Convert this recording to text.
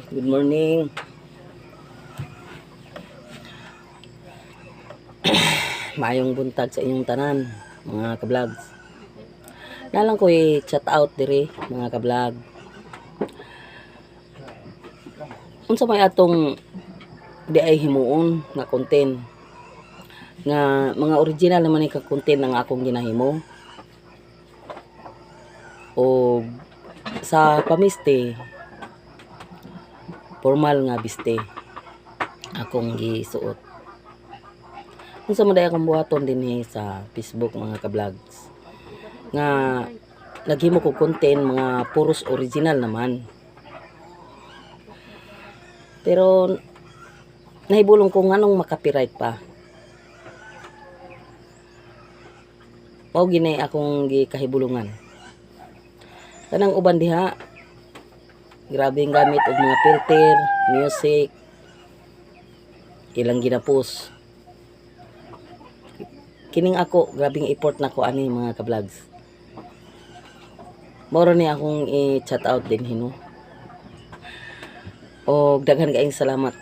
Good morning. Maayong buntag sa inyong tanan, mga ka-vlogs. Nalang ko i-chat out diri, mga ka-vlog. Unsa may atong di ay himuon nga content nga mga original naman ni ka-content ang akong ginahimo. O sa pamiste, formal nga biste akong gisuot. Unsa man day akong buhaton dinhi sa Facebook, mga ka-vlogs, nga naghimo ko content mga puros original naman. Pero nahibulong ko nganong makapiright pa. Mao ginay akong gikahibulungan. Tanang uban diha, grabe ang gamit og mga filter, music, ilang ginapos. Kining ako, grabing effort na ko ani, mga ka-vlogs. Moro ni akong i-chat out din hino. O daghan kaayong salamat